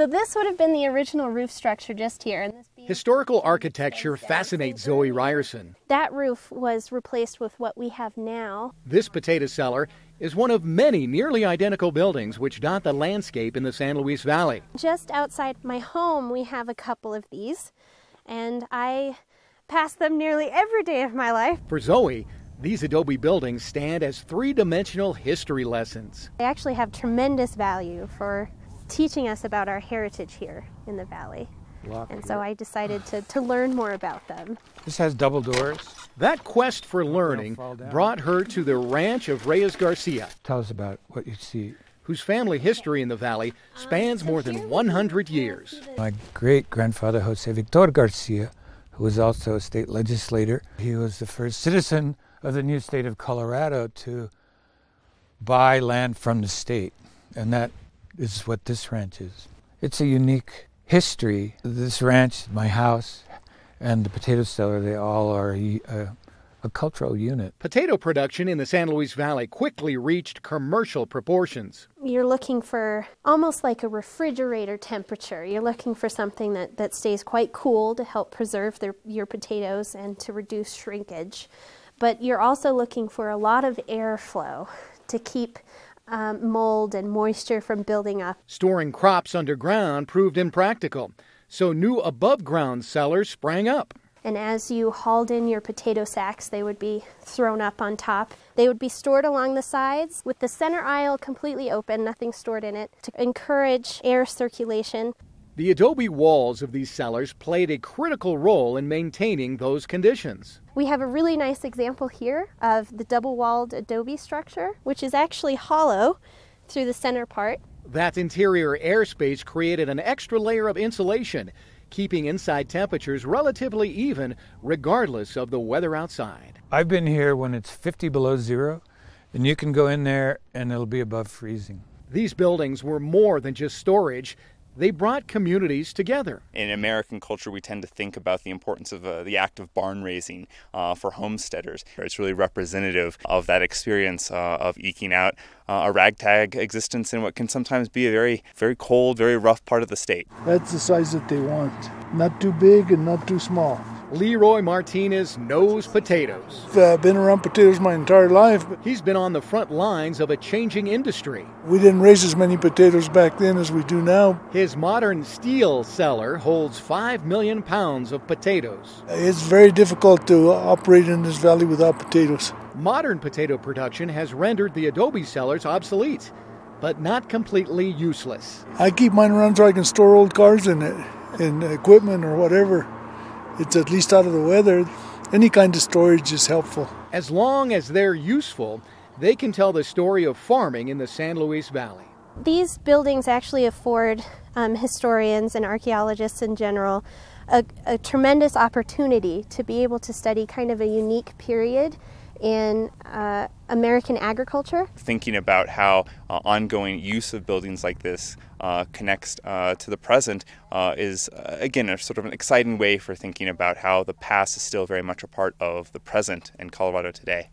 So this would have been the original roof structure just here. And Historical architecture fascinates Zoe Ryerson. That roof was replaced with what we have now. This potato cellar is one of many nearly identical buildings which dot the landscape in the San Luis Valley. Just outside my home, we have a couple of these, and I pass them nearly every day of my life. For Zoe, these Adobe buildings stand as three-dimensional history lessons. They actually have tremendous value for teaching us about our heritage here in the valley. And so I decided to learn more about them. This has double doors. That quest for learning brought her to the ranch of Reyes Garcia. Tell us about what you see. Whose family history in the valley spans more than 100 years. My great-grandfather, Jose Victor Garcia, who was also a state legislator, he was the first citizen of the new state of Colorado to buy land from the state. And that is what this ranch is. It's a unique history. This ranch, my house, and the potato cellar, they all are a cultural unit. Potato production in the San Luis Valley quickly reached commercial proportions. You're looking for almost like a refrigerator temperature. You're looking for something that stays quite cool to help preserve your potatoes and to reduce shrinkage. But you're also looking for a lot of airflow to keep mold and moisture from building up. Storing crops underground proved impractical, so new above-ground cellars sprang up. And as you hauled in your potato sacks, they would be thrown up on top. They would be stored along the sides with the center aisle completely open, nothing stored in it, to encourage air circulation. The adobe walls of these cellars played a critical role in maintaining those conditions. We have a really nice example here of the double-walled adobe structure, which is actually hollow through the center part. That interior airspace created an extra layer of insulation, keeping inside temperatures relatively even regardless of the weather outside. I've been here when it's 50 below zero, and you can go in there and it'll be above freezing. These buildings were more than just storage. They brought communities together. In American culture, we tend to think about the importance of the act of barn raising for homesteaders. It's really representative of that experience of eking out a ragtag existence in what can sometimes be a very, very cold, very rough part of the state. That's the size that they want. Not too big and not too small. Leroy Martinez knows potatoes. I've been around potatoes my entire life. But he's been on the front lines of a changing industry. We didn't raise as many potatoes back then as we do now. His modern steel cellar holds 5 million pounds of potatoes. It's very difficult to operate in this valley without potatoes. Modern potato production has rendered the adobe cellars obsolete, but not completely useless. I keep mine around so I can store old cars in it, and equipment or whatever. It's at least out of the weather. Any kind of storage is helpful. As long as they're useful, they can tell the story of farming in the San Luis Valley. These buildings actually afford historians and archaeologists in general a tremendous opportunity to be able to study kind of a unique period in American agriculture. Thinking about how ongoing use of buildings like this connects to the present is, again, a sort of an exciting way for thinking about how the past is still very much a part of the present in Colorado today.